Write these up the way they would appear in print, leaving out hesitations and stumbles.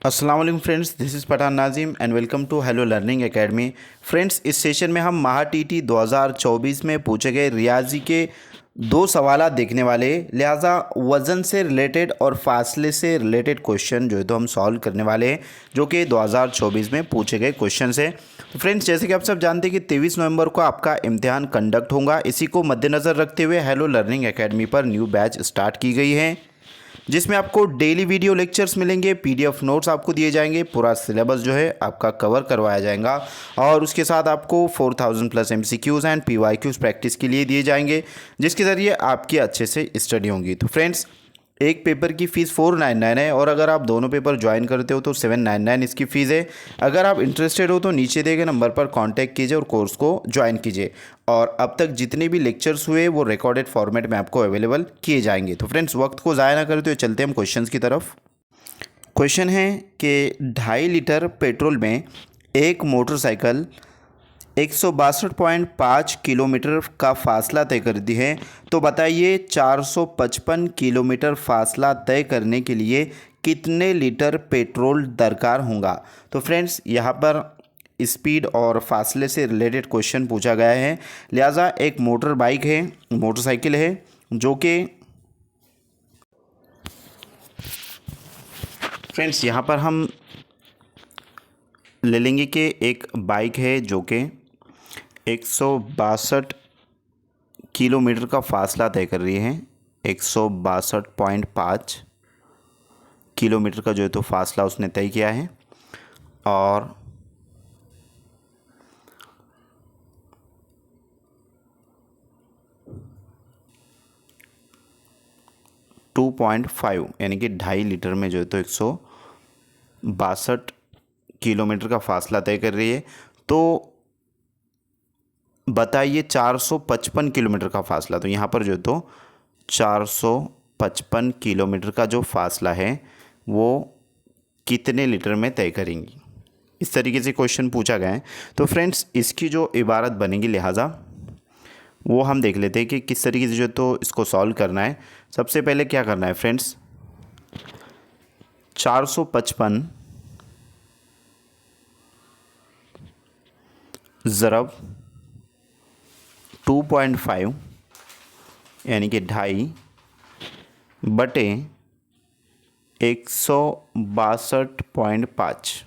अस्सलाम वालेकुम friends, this is Pathan Nazim and welcome to hello learning academy. Friends, इस session में हम महा टीटी 2024 में पूछे गए रियाजी के दो सवाल देखने वाले, लिहाजा वज़न से रिलेटेड और फासले से रिलेटेड क्वेश्चन जो है तो हम सॉल्व करने वाले हैं, जो कि 2024 में पूछे गए क्वेश्चन है। तो फ्रेंड्स, जैसे कि आप सब जानते हैं कि 23 नवंबर को आपका इम्तिहान कंडक्ट होगा। इसी को मद्देनज़र रखते हुए हेलो लर्निंग एकेडमी पर न्यू बैच स्टार्ट की गई है, जिसमें आपको डेली वीडियो लेक्चर्स मिलेंगे, पीडीएफ नोट्स आपको दिए जाएंगे, पूरा सिलेबस जो है आपका कवर करवाया जाएगा और उसके साथ आपको 4000 plus MCQs and PYQs practice के लिए दिए जाएंगे, जिसके ज़रिए आपकी अच्छे से स्टडी होंगी। तो फ्रेंड्स, एक पेपर की फ़ीस 499 है और अगर आप दोनों पेपर ज्वाइन करते हो तो 799 इसकी फ़ीस है। अगर आप इंटरेस्टेड हो तो नीचे दिए गए नंबर पर कांटेक्ट कीजिए और कोर्स को ज्वाइन कीजिए। और अब तक जितने भी लेक्चर्स हुए वो रिकॉर्डेड फॉर्मेट में आपको अवेलेबल किए जाएंगे। तो फ्रेंड्स, वक्त को ज़ाया ना करते हुए चलते हैं हम क्वेश्चंस की तरफ। क्वेश्चन है कि 2.5 लीटर पेट्रोल में एक मोटरसाइकिल 162.5 किलोमीटर का फासला तय करती है, तो बताइए 455 किलोमीटर फासला तय करने के लिए कितने लीटर पेट्रोल दरकार होगा। तो फ्रेंड्स, यहाँ पर स्पीड और फासले से रिलेटेड क्वेश्चन पूछा गया है, लिहाजा एक मोटरसाइकिल है जो कि फ्रेंड्स यहाँ पर हम ले लेंगे कि एक बाइक है जो कि 162 किलोमीटर का फासला तय कर रही है। 162.5 किलोमीटर का जो है तो फासला उसने तय किया है और टू 2.5 यानी कि 2.5 लीटर में जो है तो 162 किलोमीटर का फासला तय कर रही है। तो बताइए 455 किलोमीटर का फासला, तो यहाँ पर जो है तो 455 किलोमीटर का जो फासला है वो कितने लीटर में तय करेंगी। इस तरीके से क्वेश्चन पूछा गया है। तो फ्रेंड्स, इसकी जो इबारत बनेगी लिहाजा वो हम देख लेते हैं कि किस तरीके से जो तो इसको सॉल्व करना है। सबसे पहले क्या करना है फ्रेंड्स, 455 ज़रब 2.5 यानी कि 2.5 बटे 162.5,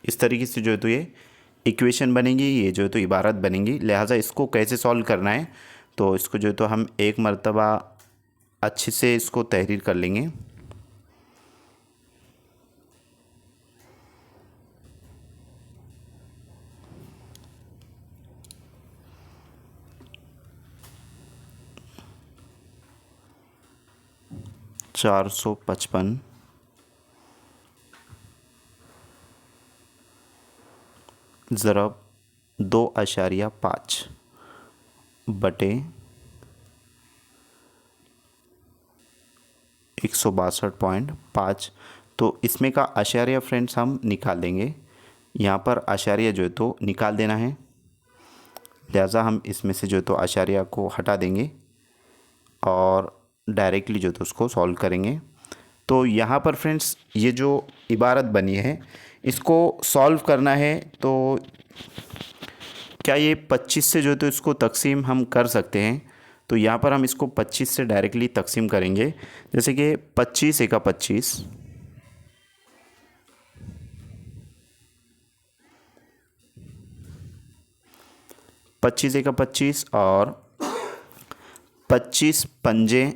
इस तरीके से जो है तो ये इक्वेशन बनेगी, ये जो है तो इबारत बनेगी। लिहाजा इसको कैसे सॉल्व करना है, तो इसको जो है तो हम एक मर्तबा अच्छे से इसको तहरीर कर लेंगे। चार सौ पचपन ज़रब 2.5 बटे 162.5। तो इसमें का आशार्य फ्रेंड्स हम निकाल देंगे। यहाँ पर आशार्य जो है तो निकाल देना है, लिहाजा हम इसमें से जो है तो आशार्य को हटा देंगे और डायरेक्टली जो तो उसको सॉल्व करेंगे। तो यहाँ पर फ्रेंड्स, ये जो इबारत बनी है इसको सॉल्व करना है, तो क्या ये 25 से जो तो इसको तकसीम हम कर सकते हैं। तो यहाँ पर हम इसको 25 से डायरेक्टली तकसीम करेंगे, जैसे कि 25 एका 25, 25 एका 25 और 25 पंजे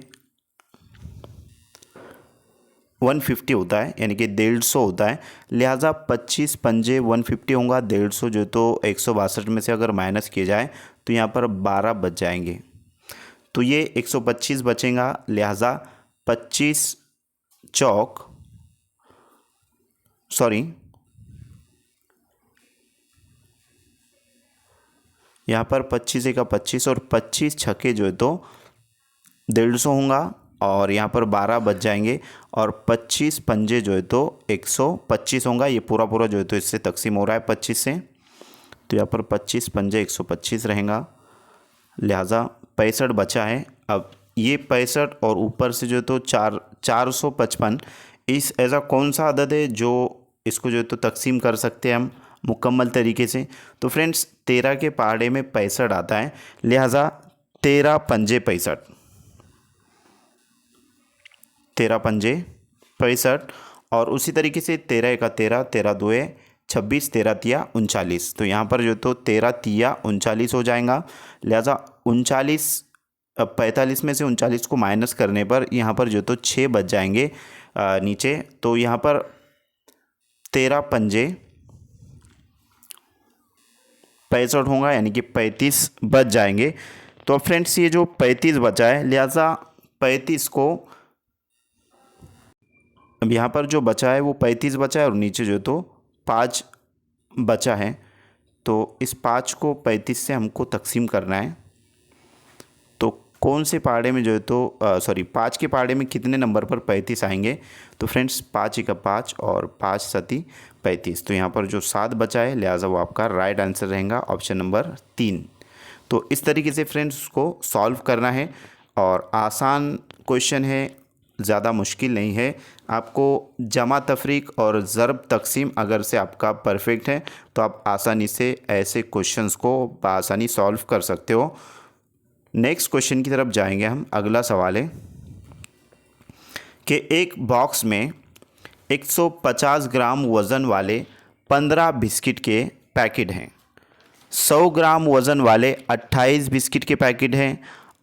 150 होता है, यानी कि 150 होता है। लिहाजा 25 पंजे 150 होगा, 150 जो तो 162 में से अगर माइनस किए जाए तो यहाँ पर 12 बच जाएंगे, तो ये 125 बचेगा। लिहाजा 25 चौक सॉरी यहाँ पर 25 एका 25 और 25 छक्के जो है तो 150 होगा और यहाँ पर 12 बच जाएंगे और 25 पंजे जो है तो 125 होगा। ये पूरा पूरा जो है तो इससे तकसीम हो रहा है 25 से, तो यहाँ पर 25 पंजे 125 रहेगा, लिहाजा 65 बचा है। अब ये 65 और ऊपर से जो है तो 455 इस ऐसा कौन सा अदद है जो इसको जो है तो तकसीम कर सकते हैं हम मुकम्मल तरीके से। तो फ्रेंड्स 13 के पहाड़े में 65 आता है, लिहाजा 13 पंजे 65, 13 पंजे 65। और उसी तरीके से 13 एका 13, 13 दुए 26, 13 तिया 39। तो यहाँ पर जो तो 13 तिया 39 हो जाएगा, लिहाजा 39 45 में से 39 को माइनस करने पर यहाँ पर जो तो 6 बच जाएंगे नीचे। तो यहाँ पर 13 पंजे 65 होगा, यानी कि 35 बच जाएंगे। तो फ्रेंड्स ये जो 35 बचा है, लिहाजा 35 को अब यहाँ पर जो बचा है वो 35 बचा है और नीचे जो तो 5 बचा है। तो इस 5 को 35 से हमको तकसीम करना है। तो कौन से पहाड़े में जो है तो 5 के पहाड़े में कितने नंबर पर 35 आएंगे। तो फ्रेंड्स 5 एका 5 और 5 सती 35। तो यहाँ पर जो 7 बचा है, लिहाजा वो आपका राइट आंसर रहेगा ऑप्शन नंबर 3। तो इस तरीके से फ्रेंड्स उसको सॉल्व करना है और आसान क्वेश्चन है, ज़्यादा मुश्किल नहीं है। आपको जमा तफरीक और ज़रब तकसीम अगर से आपका परफेक्ट है तो आप आसानी से ऐसे क्वेश्चंस को बआसानी सॉल्व कर सकते हो। नेक्स्ट क्वेश्चन की तरफ जाएंगे हम। अगला सवाल है कि एक बॉक्स में 150 ग्राम वज़न वाले 15 बिस्किट के पैकेट हैं, 100 ग्राम वज़न वाले 28 बिस्किट के पैकेट हैं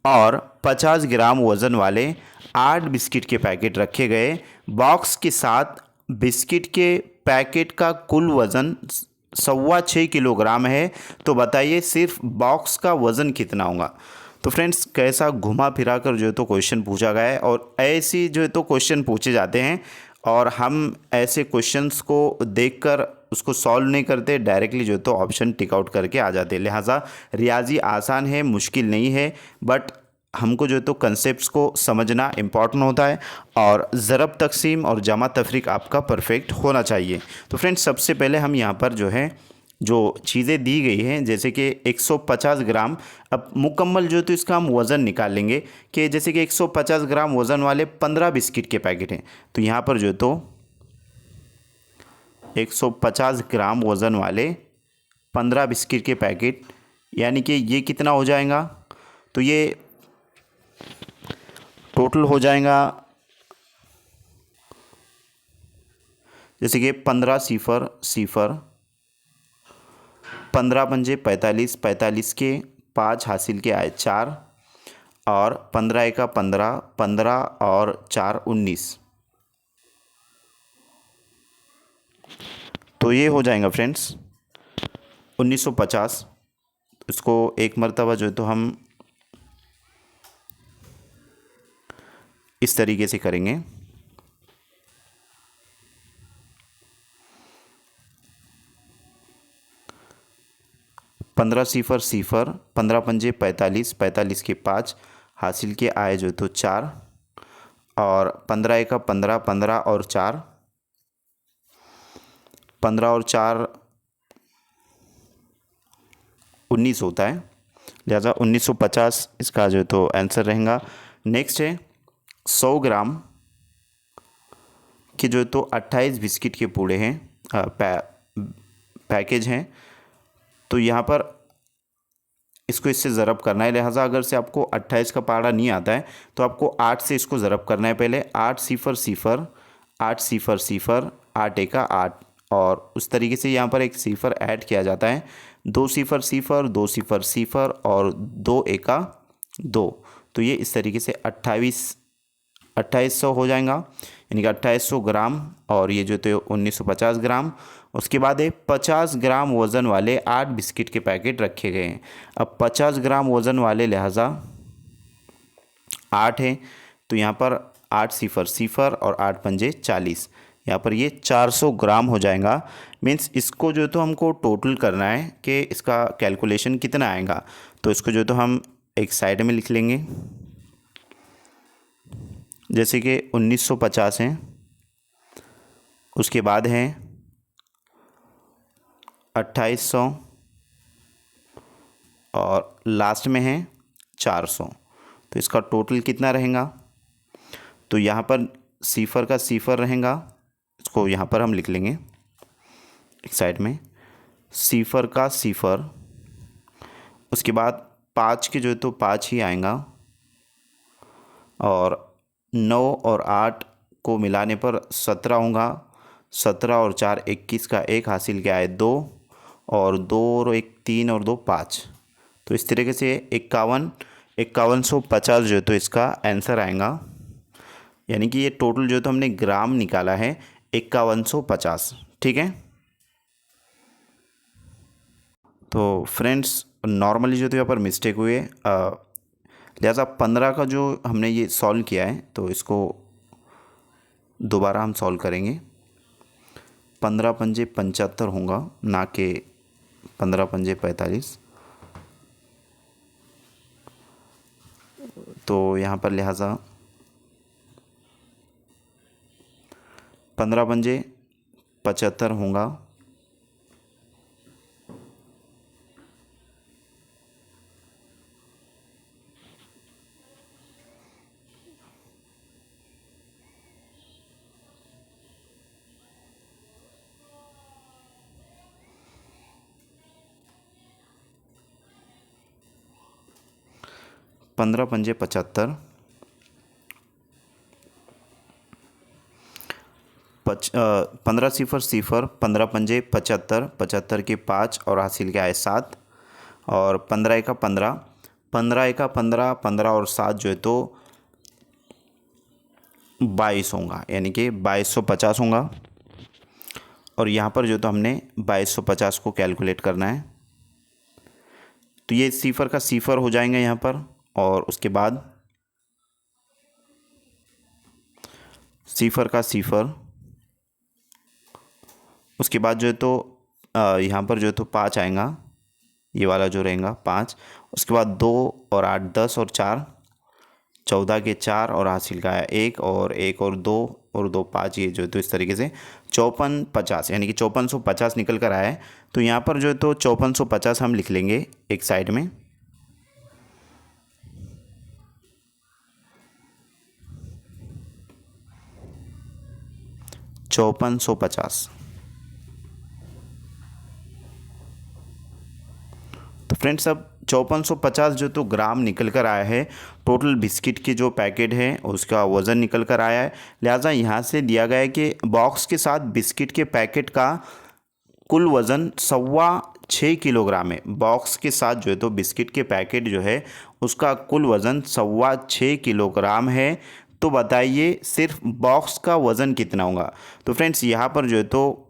और 50 ग्राम वज़न वाले 8 बिस्किट के पैकेट रखे गए। बॉक्स के साथ बिस्किट के पैकेट का कुल वज़न 6.25 किलोग्राम है। तो बताइए सिर्फ बॉक्स का वज़न कितना होगा। तो फ्रेंड्स कैसा घुमा फिरा कर जो है तो क्वेश्चन पूछा गया है और ऐसी जो है तो क्वेश्चन पूछे जाते हैं और हम ऐसे क्वेश्चंस को देखकर उसको सॉल्व नहीं करते, डायरेक्टली जो है तो ऑप्शन टिक आउट करके आ जाते हैं। लिहाजा रियाजी आसान है, मुश्किल नहीं है, बट हमको जो है तो कंसेप्ट्स को समझना इम्पॉर्टेंट होता है और ज़रब तकसीम और जमा तफरीक आपका परफेक्ट होना चाहिए। तो फ्रेंड्स सबसे पहले हम यहाँ पर जो है जो चीज़ें दी गई हैं जैसे कि 150 ग्राम, अब मुकम्मल जो तो इसका हम वज़न निकाल लेंगे कि जैसे कि 150 ग्राम वज़न वाले 15 बिस्किट के पैकेट हैं। तो यहाँ पर जो तो 150 ग्राम वज़न वाले 15 बिस्किट के पैकेट, यानी कि ये कितना हो जाएगा। तो ये टोटल हो जाएगा जैसे कि 15 सिफर सिफर, 15 पंजे 45, 45 के 5 हासिल के आए 4 और 15 एका 15, 15 और 4 19। तो ये हो जाएगा फ्रेंड्स 1950। इसको एक मरतबा जो है तो हम इस तरीके से करेंगे। पंद्रह सिफर सिफर, 15 पंजे 45, 45 के 5 हासिल के आए जो तो 4 और 15 एका 15, 15 और 4, 15 और 4 19 होता है, लिहाजा 1950 इसका जो तो आंसर रहेगा। नेक्स्ट है 100 ग्राम के जो तो 28 बिस्किट के पूड़े हैं, पैकेज हैं। तो यहाँ पर इसको इससे ज़रब करना है, लिहाजा अगर से आपको 28 का पहाड़ा नहीं आता है तो आपको 8 से इसको ज़रब करना है। पहले 8 सिफर सिफर, 8 सिफर सिफर, 8 एका 8 और उस तरीके से यहाँ पर एक सिफर ऐड किया जाता है, 2 सिफर सिफर, 2 सिफर सिफर और 2 एका 2। तो ये इस तरीके से 2800 हो जाएगा, यानी कि 2800 ग्राम और ये जो तो 1950 ग्राम। उसके बाद है 50 ग्राम वज़न वाले 8 बिस्किट के पैकेट रखे गए हैं। अब 50 ग्राम वज़न वाले लिहाजा 8 है, तो यहाँ पर 8 सिफर सिफर और 8 पंजे 40, यहाँ पर ये 400 ग्राम हो जाएगा। मीन्स इसको जो तो हमको टोटल करना है कि इसका कैलकुलेशन कितना आएगा। तो इसको जो तो हम एक साइड में लिख लेंगे, जैसे कि 1950 हैं, उसके बाद हैं 2800 और लास्ट में है 400। तो इसका टोटल कितना रहेगा। तो यहाँ पर सीफर का सीफर रहेगा, इसको यहाँ पर हम लिख लेंगे एक साइड में, सीफर का सीफर। उसके बाद 5 के जो है तो 5 ही आएगा, और 9 और 8 को मिलाने पर 17 होगा। 17 और 4 21 का 1 हासिल क्या है 2, और 2 और 1 3 और 2 5। तो इस तरीके से 5150 जो है तो इसका आंसर आएगा। यानी कि ये टोटल जो है तो हमने ग्राम निकाला है 5150। ठीक है। तो फ्रेंड्स नॉर्मली जो तो यहाँ पर मिस्टेक हुए, लिहाजा 15 का जो हमने ये सॉल्व किया है तो इसको दोबारा हम सॉल्व करेंगे। 15 पंजे 75 होगा, ना कि 15 पंजे 45। तो यहाँ पर लिहाजा 15 पंजे 75 होगा, पंद्रह पंजे 75, 15 सिफर सिफर, 15 पंजे 75, 75 के 5 और हासिल क्या है 7, और 15 एका 15, 15 एका 15, 15 और 7 जो है तो 22 होगा, यानी कि 2250 होगा। और यहाँ पर जो तो हमने 2250 को कैलकुलेट करना है। तो ये सिफर का सिफर हो जाएगा यहाँ पर, और उसके बाद सिफर का सिफर, उसके बाद जो है तो यहाँ पर जो है तो 5 आएगा, ये वाला जो रहेगा 5। उसके बाद 2 और 8 10 और 4 14 के 4 और हासिल का है 1 और 1 और 2 और 2 5, ये जो है तो इस तरीके से 5450, यानी कि 5450 निकल कर आया है। तो यहाँ पर जो है तो 5450 हम लिख लेंगे एक साइड में। चौपन सौ पचास। तो फ्रेंड्स अब 5450 जो तो ग्राम निकल कर आया है। टोटल बिस्किट के जो पैकेट है उसका वज़न निकल कर आया है। लिहाजा यहाँ से दिया गया है कि बॉक्स के साथ बिस्किट के पैकेट का कुल वज़न 6.25 किलोग्राम है। बॉक्स के साथ जो है तो बिस्किट के पैकेट जो है उसका कुल वज़न 6.25 किलोग्राम है। तो बताइए सिर्फ बॉक्स का वज़न कितना होगा। तो फ्रेंड्स यहाँ पर जो है तो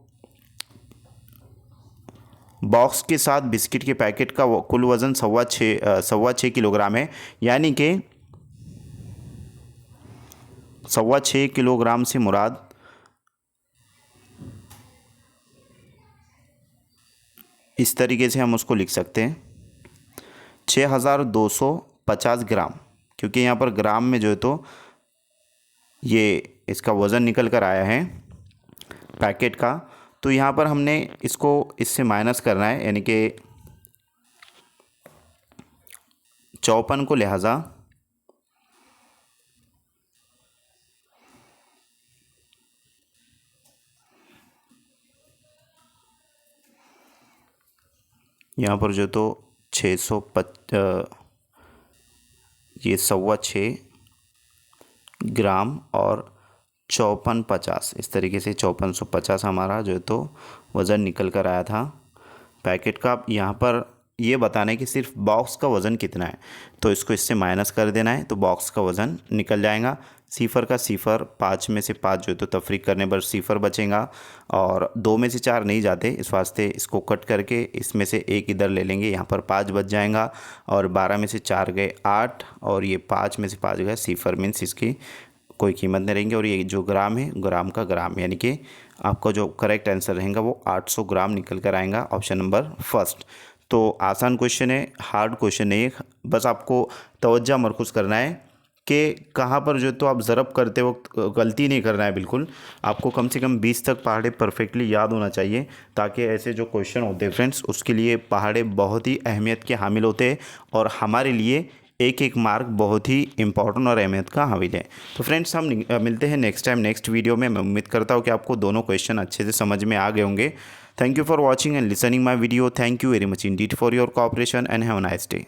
बॉक्स के साथ बिस्किट के पैकेट का कुल वज़न 6.25 किलोग्राम है, यानी कि 6.25 किलोग्राम से मुराद इस तरीके से हम उसको लिख सकते हैं 6250 ग्राम, क्योंकि यहाँ पर ग्राम में जो है तो ये इसका वज़न निकल कर आया है पैकेट का। तो यहाँ पर हमने इसको इससे माइनस करना है, यानी कि 54 को लिहाजा यहाँ पर जो तो 650 ये 6.25 ग्राम और 5450, इस तरीके से 5450 हमारा जो है तो वज़न निकल कर आया था पैकेट का। यहाँ पर ये बताना है कि सिर्फ बॉक्स का वज़न कितना है, तो इसको इससे माइनस कर देना है तो बॉक्स का वज़न निकल जाएगा। सिफर का सिफर, 5 में से 5 जो है तो तफरीक करने पर सिफर बचेगा, और 2 में से 4 नहीं जाते, इस वास्ते इसको कट करके इसमें से 1 इधर ले लेंगे, यहाँ पर 5 बच जाएगा। और 12 में से 4 गए 8, और ये 5 में से 5 गए सिफर, मीन्स इसकी कोई कीमत नहीं रहेंगी। और ये जो ग्राम है ग्राम का ग्राम, यानी कि आपका जो करेक्ट आंसर रहेगा वो 800 ग्राम निकल कर आएगा, ऑप्शन नंबर फर्स्ट। तो आसान क्वेश्चन है, हार्ड क्वेश्चन नहीं है, बस आपको तवज्जो मरकूज़ करना है कि कहाँ पर जो तो आप ज़रब करते वक्त गलती नहीं करना है। बिल्कुल आपको कम से कम 20 तक पहाड़े परफेक्टली याद होना चाहिए, ताकि ऐसे जो क्वेश्चन होते हैं फ्रेंड्स उसके लिए पहाड़े बहुत ही अहमियत के हामिल होते हैं और हमारे लिए एक एक मार्क बहुत ही इंपॉर्टेंट और अहमियत का हाविल है। तो फ्रेंड्स हम मिलते हैं नेक्स्ट टाइम नेक्स्ट वीडियो में। मैं उम्मीद करता हूँ कि आपको दोनों क्वेश्चन अच्छे से समझ में आ गए होंगे। Thank you for watching and listening my video. Thank you very much Indeed for your cooperation and have a nice day.